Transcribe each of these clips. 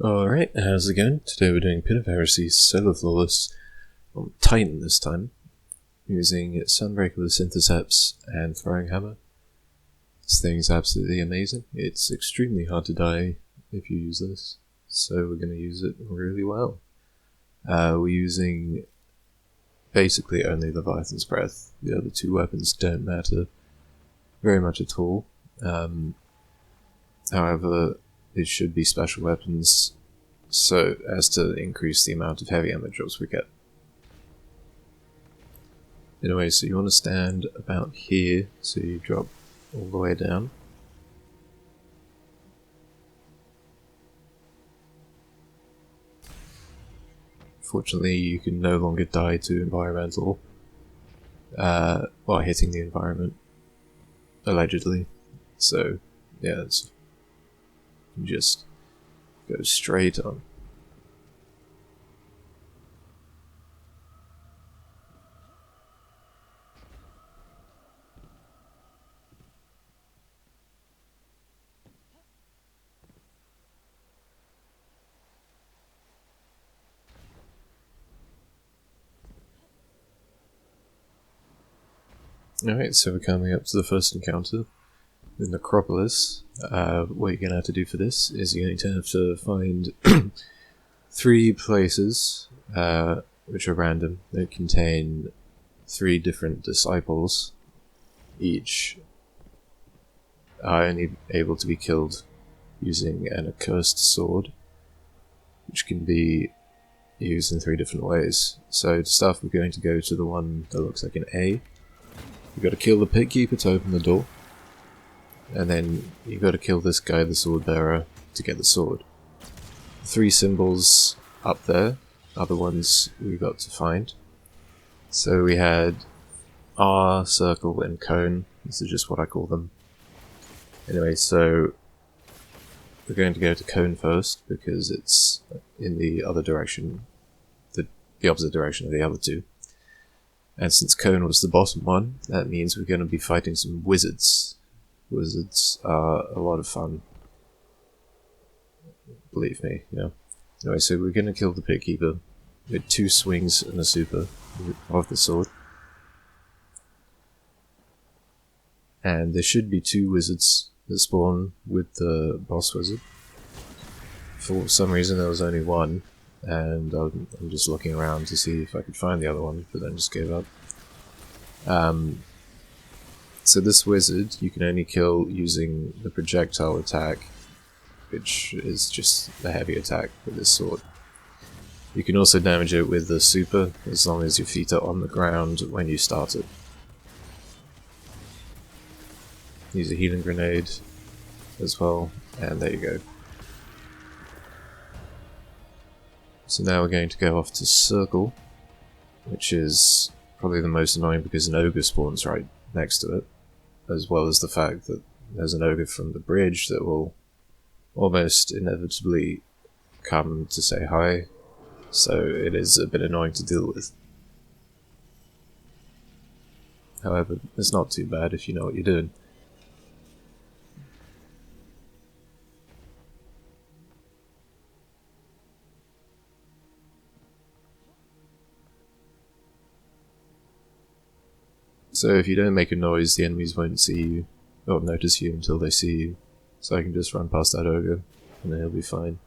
Alright, how's it going? Today we're doing Pit of Heresy Solo Flawless on Titan this time, using Sunbreaker with Syntheseps and Throwing Hammer. This thing's absolutely amazing. It's extremely hard to die if you use this, so we're going to use it really well. We're using basically only Leviathan's Breath. The other two weapons don't matter very much at all. However, it should be special weapons so as to increase the amount of heavy ammo drops we get. Anyway, so you want to stand about here, so you drop all the way down. Fortunately, you can no longer die to environmental while hitting the environment, allegedly. So, yeah, you just go straight on. Alright, so we're coming up to the first encounter, the Necropolis. What you're going to have to do for this is you're going to have to find 3 places, which are random, that contain 3 different disciples. Each are only able to be killed using an accursed sword, which can be used in 3 different ways. So to start, we're going to go to the one that looks like an A. You've got to kill the Pit Keeper to open the door, and then you've got to kill this guy, the Sword Bearer, to get the sword. 3 symbols up there are the ones we got to find. So we had R, circle, and cone. This is just what I call them. Anyway, so we're going to go to cone first because it's in the other direction, the opposite direction of the other 2. And since cone was the bottom one, that means we're going to be fighting some wizards. Wizards are a lot of fun. Believe me, yeah. Anyway, so we're going to kill the Pit Keeper with 2 swings and a super of the sword. And there should be 2 wizards that spawn with the boss wizard. For some reason there was only 1, and I'm just looking around to see if I could find the other one, but then just gave up. So this wizard you can only kill using the projectile attack, which is just a heavy attack with this sword. You can also damage it with the super, as long as your feet are on the ground when you start it. Use a healing grenade as well, and there you go. So now we're going to go off to Circle, which is probably the most annoying because an ogre spawns right next to it, as well as the fact that there's an ogre from the bridge that will almost inevitably come to say hi, so it is a bit annoying to deal with. However, it's not too bad if you know what you're doing. So if you don't make a noise, the enemies won't see you, or notice you until they see you. So I can just run past that ogre, and then he'll be fine.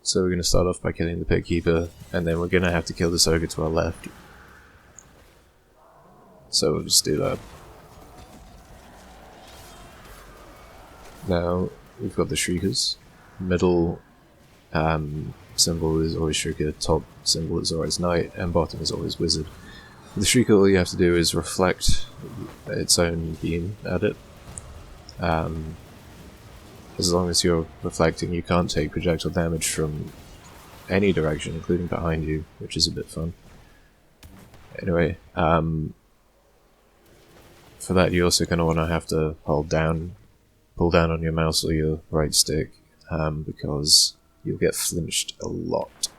So we're going to start off by killing the Pit Keeper, and then we're going to have to kill this ogre to our left. So we'll just do that. Now, we've got the Shriekers. Middle symbol is always Shrieker, top symbol is always Knight, and bottom is always Wizard. With the Shrieker, all you have to do is reflect its own beam at it. As long as you're reflecting, you can't take projectile damage from any direction, including behind you, which is a bit fun. Anyway, for that you're also going to want to have to pull down on your mouse or your right stick, because you'll get flinched a lot.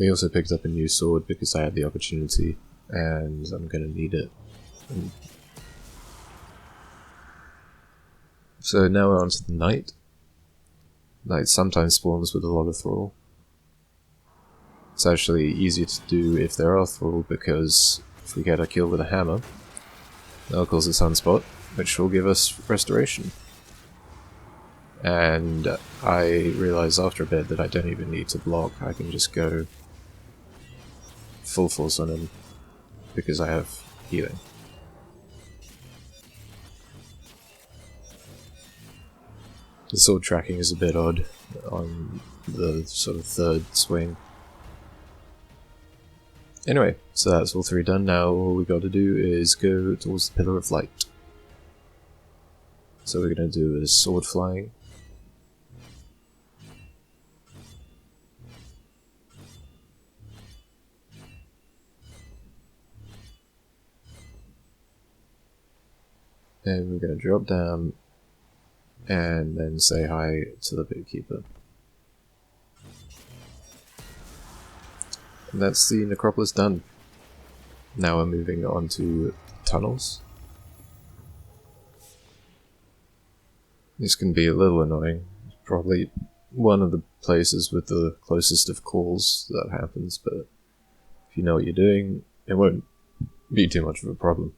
We also picked up a new sword because I had the opportunity, and I'm gonna need it. So now we're on to the Knight. Knight sometimes spawns with a lot of thrall. It's actually easier to do if there are thrall, because if we get a kill with a hammer, that'll cause a sunspot, which will give us restoration. And I realised after a bit that I don't even need to block, I can just go full force on him, because I have healing. The sword tracking is a bit odd on the sort of third swing. Anyway, so that's all three done. Now all we got to do is go towards the Pillar of Light. So we're going to do a sword flying. And we're going to drop down and then say hi to the Bookkeeper. And that's the Necropolis done. Now we're moving on to tunnels. This can be a little annoying. Probably one of the places with the closest of calls that happens, but if you know what you're doing, it won't be too much of a problem.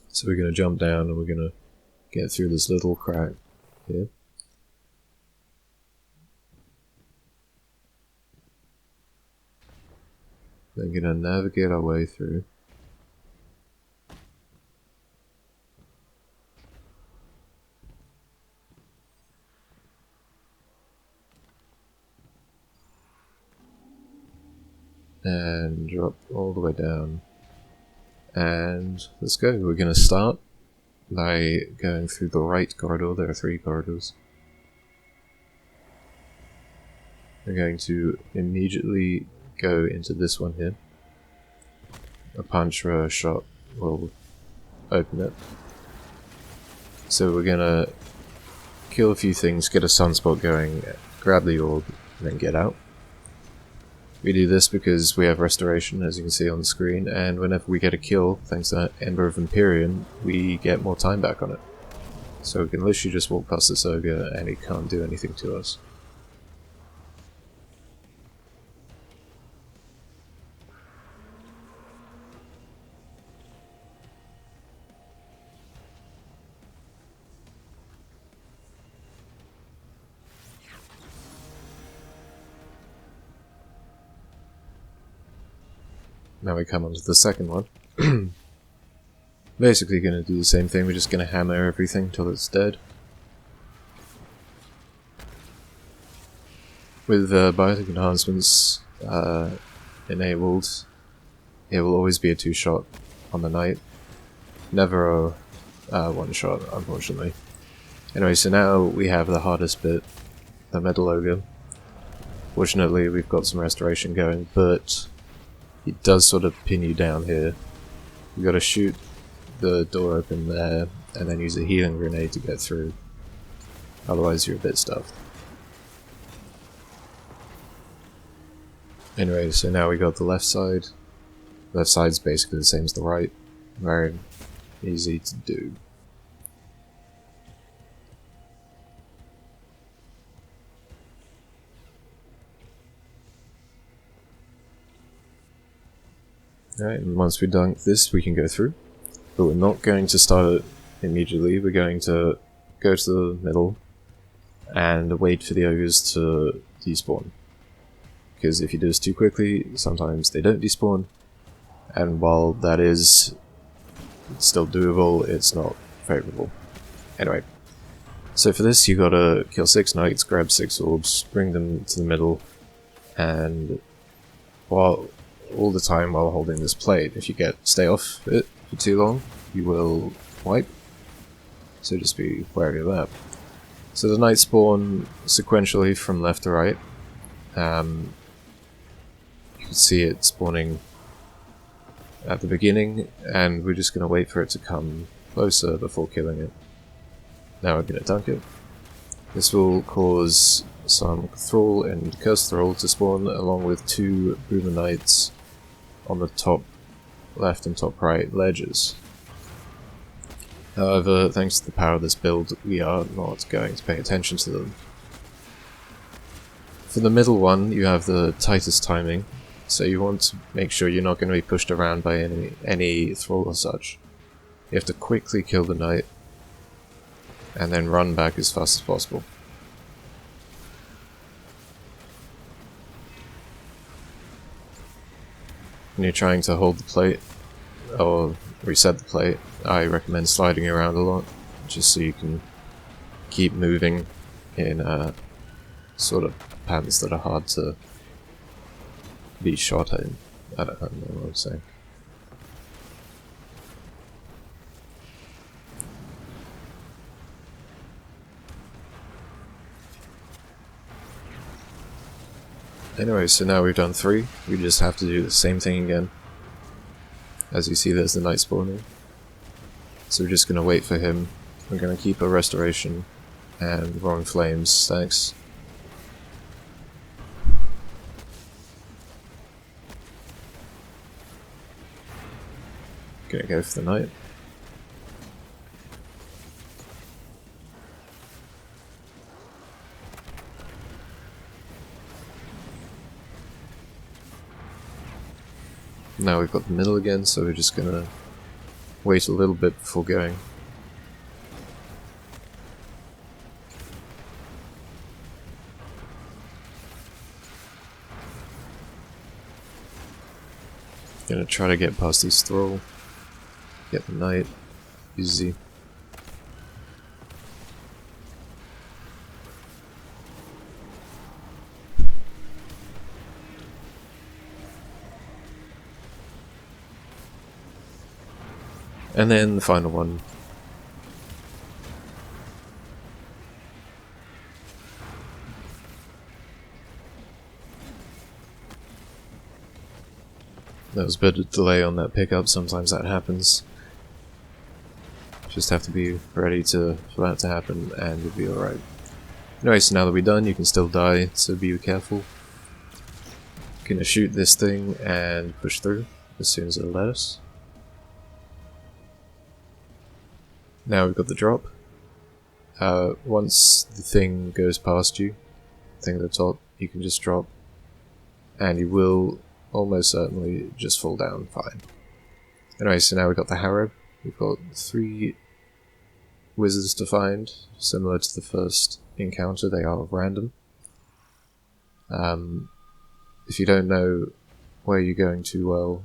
So we're going to jump down and we're going to get through this little crack here. Then going to navigate our way through. And drop all the way down. And let's go. We're going to start by going through the right corridor. There are 3 corridors. We're going to immediately go into this one here. A punch or a shot will open it. So we're going to kill a few things, get a sunspot going, grab the orb, and then get out. We do this because we have restoration, as you can see on the screen, and whenever we get a kill, thanks to that Ember of Empyrean, we get more time back on it. So we can literally just walk past this ogre and he can't do anything to us. Now we come on to the second one. Basically going to do the same thing, we're just going to hammer everything till it's dead. With biotic enhancements enabled, it will always be a 2-shot on the Knight. Never a 1-shot, unfortunately. Anyway, so now we have the hardest bit, the Metal Ogre. Fortunately, we've got some restoration going, but it does sort of pin you down here. You gotta shoot the door open there, and then use a healing grenade to get through. Otherwise you're a bit stuffed. Anyway, so now we got the left side. Left side's basically the same as the right. Very easy to do. Alright, and once we dunk this, we can go through. But we're not going to start it immediately, we're going to go to the middle and wait for the ogres to despawn. Because if you do this too quickly, sometimes they don't despawn, and while that is still doable, it's not favourable. Anyway, so for this you gotta kill 6 knights, grab 6 orbs, bring them to the middle, and all the time while holding this plate, if you stay off it for too long, you will wipe. So just be wary of that. So the knights spawn sequentially from left to right. You can see it spawning at the beginning, and we're just going to wait for it to come closer before killing it. Now we're going to dunk it. This will cause some Thrall and Curse Thrall to spawn, along with 2 Boomer Knights on the top left and top right ledges. However, thanks to the power of this build, we are not going to pay attention to them. For the middle one, you have the tightest timing, so you want to make sure you're not going to be pushed around by any Thrall or such. You have to quickly kill the Knight, and then run back as fast as possible. When you're trying to hold the plate, or reset the plate, I recommend sliding around a lot, just so you can keep moving in sort of patterns that are hard to be shot in. I don't know what I'm saying. Anyway, so now we've done 3, we just have to do the same thing again. As you see, there's the Knight spawning. So we're just going to wait for him. We're going to keep a Restoration and Roaring Flames, thanks. Gonna go for the Knight. Now we've got the middle again, so we're just gonna wait a little bit before going. Gonna try to get past these Thrall, get the Knight, easy. And then the final one. There was a bit of delay on that pickup, sometimes that happens. Just have to be ready for that to happen and you'll be alright. Anyway, so now that we're done, you can still die, so be careful. Gonna shoot this thing and push through as soon as it'll let us. Now we've got the drop. Once the thing goes past you, the thing at the top, you can just drop, and you will almost certainly just fall down fine. Anyway, so now we've got the Harrow. We've got 3 wizards to find, similar to the first encounter, they are random. If you don't know where you're going too well,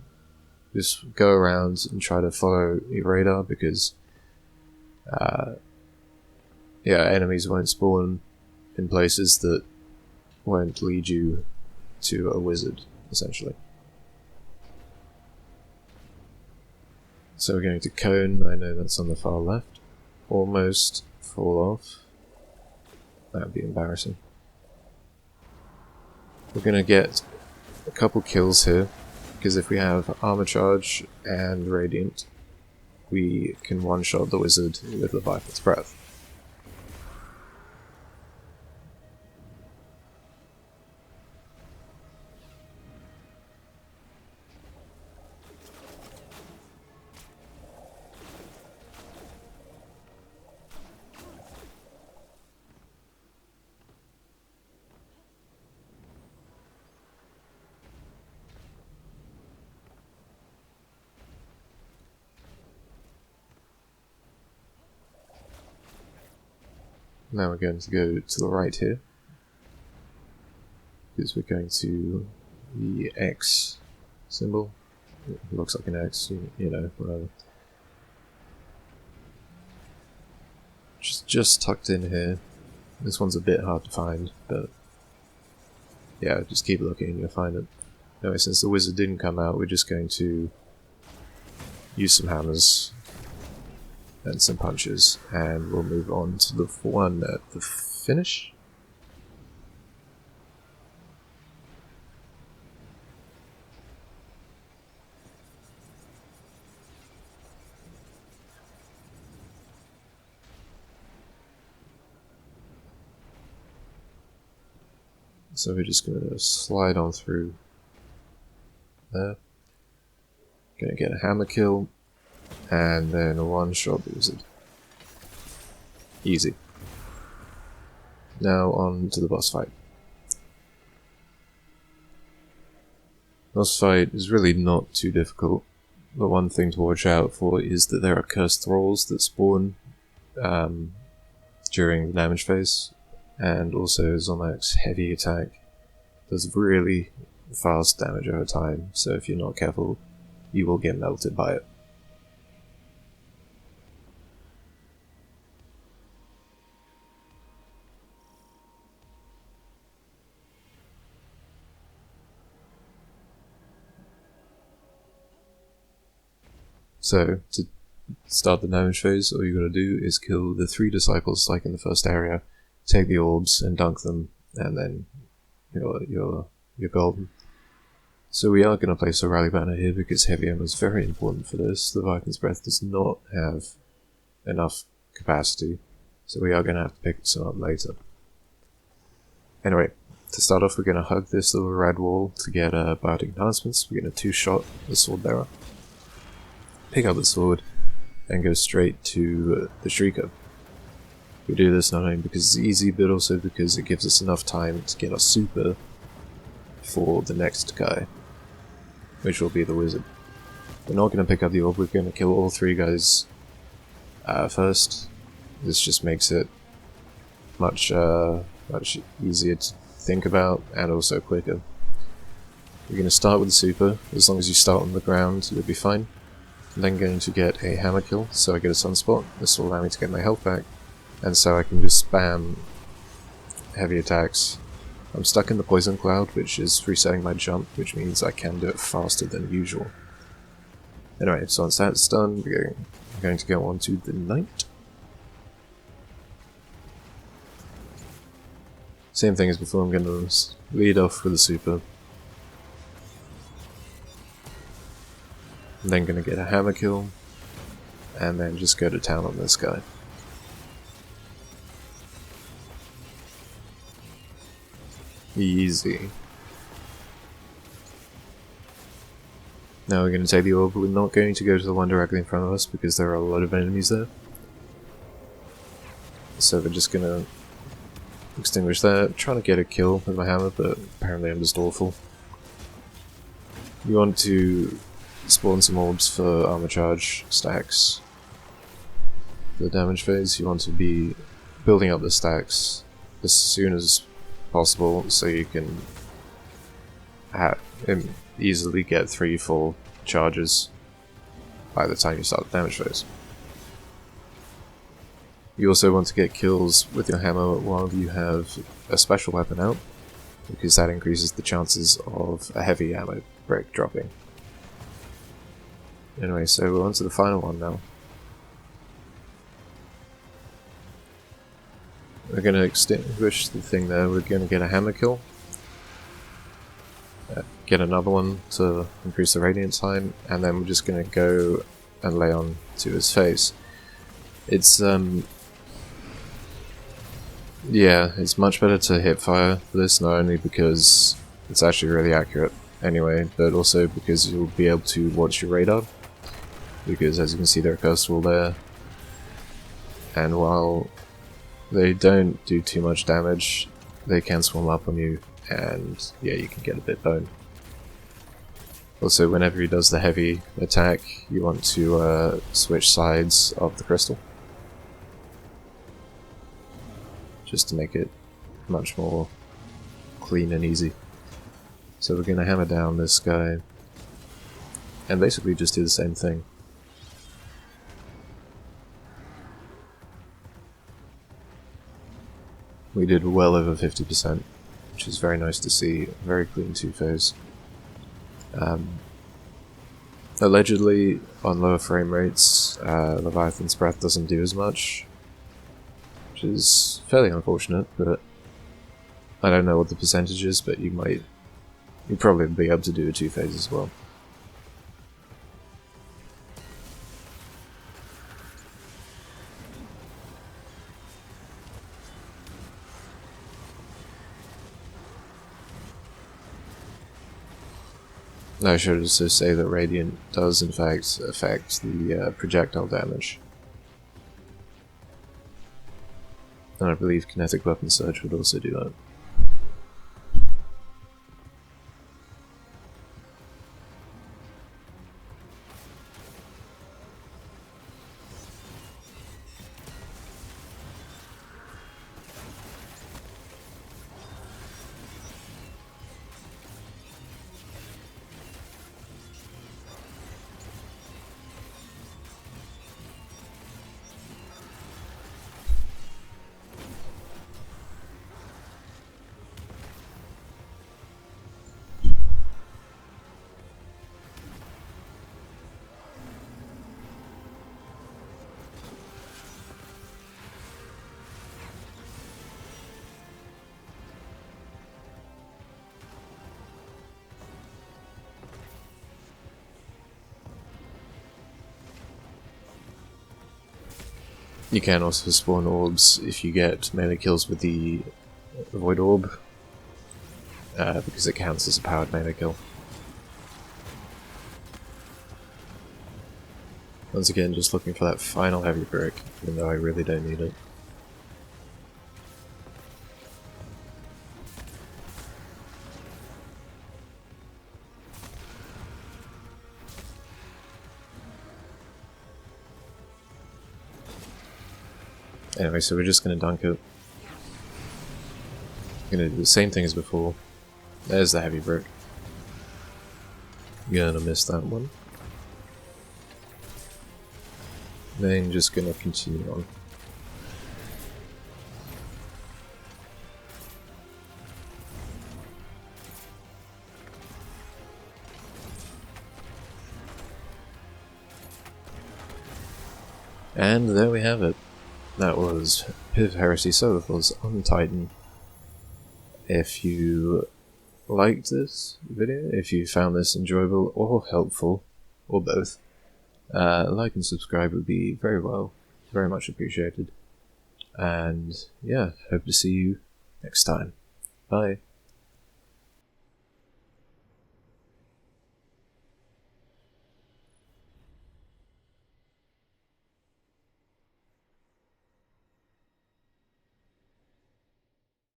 just go around and try to follow your radar, because yeah, enemies won't spawn in places that won't lead you to a wizard, essentially. So we're going to Cone, I know that's on the far left. Almost fall off. That would be embarrassing. We're going to get a couple kills here, because if we have Armor Charge and Radiant, we can one-shot the wizard with Leviathan's Breath. Now we're going to go to the right here, because we're going to the X symbol. It looks like an X, you know, whatever. Just tucked in here. This one's a bit hard to find, but yeah, just keep looking and you'll find it. Anyway, since the wizard didn't come out, we're just going to use some hammers and some punches, and we'll move on to the one at the finish. So we're just going to slide on through there. Going to get a hammer kill, and then a one-shot the wizard. Easy. Now on to the boss fight. Boss fight is really not too difficult. The one thing to watch out for is that there are cursed thralls that spawn during the damage phase, and also Zormak's heavy attack does really fast damage over time, so if you're not careful, you will get melted by it. So, to start the damage phase, all you gotta do is kill the 3 disciples like in the first area, take the orbs and dunk them, and then you're golden. So we are gonna place a rally banner here because heavy ammo is very important for this. The Viking's Breath does not have enough capacity, so we are gonna have to pick some up later. Anyway, to start off, we're gonna hug this little red wall to get biotic enhancements. We're gonna 2-shot the sword bearer, pick up the sword, and go straight to the Shrieker. We do this not only because it's easy, but also because it gives us enough time to get our super for the next guy, which will be the wizard. We're not going to pick up the orb, we're going to kill all 3 guys first. This just makes it much easier to think about, and also quicker. We're going to start with the super. As long as you start on the ground, you'll be fine. I'm then going to get a hammer kill, so I get a sunspot. This will allow me to get my health back, and so I can just spam heavy attacks. I'm stuck in the poison cloud, which is resetting my jump, which means I can do it faster than usual. Anyway, so once that's done, we're going to go on to the knight. Same thing as before, I'm going to lead off with the super. I'm then going to get a hammer kill, and then just go to town on this guy. Easy. Now we're going to take the orb, but we're not going to go to the one directly in front of us because there are a lot of enemies there. So we're just going to extinguish that, trying to get a kill with my hammer, but apparently I'm just awful. You want to spawn some orbs for armor charge stacks. For the damage phase, you want to be building up the stacks as soon as possible so you can easily get 3 full charges by the time you start the damage phase. You also want to get kills with your hammer while you have a special weapon out, because that increases the chances of a heavy ammo break dropping. Anyway, so we're on to the final one now. We're going to extinguish the thing there, we're going to get a hammer kill. Get another one to increase the radiant time, and then we're just going to go and lay on to his face. It's, yeah, it's much better to hip fire for this, not only because it's actually really accurate anyway, but also because you'll be able to watch your radar. Because as you can see, there are cursed wall there, and while they don't do too much damage, they can swarm up on you, and yeah, you can get a bit boned. Also, whenever he does the heavy attack, you want to switch sides of the crystal, just to make it much more clean and easy. So we're going to hammer down this guy, and basically just do the same thing. We did well over 50%, which is very nice to see. Very clean 2-phase. Allegedly, on lower frame rates, Leviathan's Breath doesn't do as much, which is fairly unfortunate, but I don't know what the percentage is, but you'd probably be able to do a 2-phase as well. I should also say that Radiant does in fact affect the projectile damage. And I believe Kinetic Weapon Surge would also do that. You can also spawn orbs if you get melee kills with the Void Orb, because it counts as a powered melee kill. Once again, just looking for that final heavy brick, even though I really don't need it. Anyway, so we're just going to dunk it. Going to do the same thing as before. There's the heavy brick. Gonna miss that one. Then just going to continue on. And there we have it. That was Pit of Heresy Solar Force on Titan. If you liked this video, if you found this enjoyable or helpful, or both, like and subscribe would be very much appreciated. And yeah, hope to see you next time. Bye.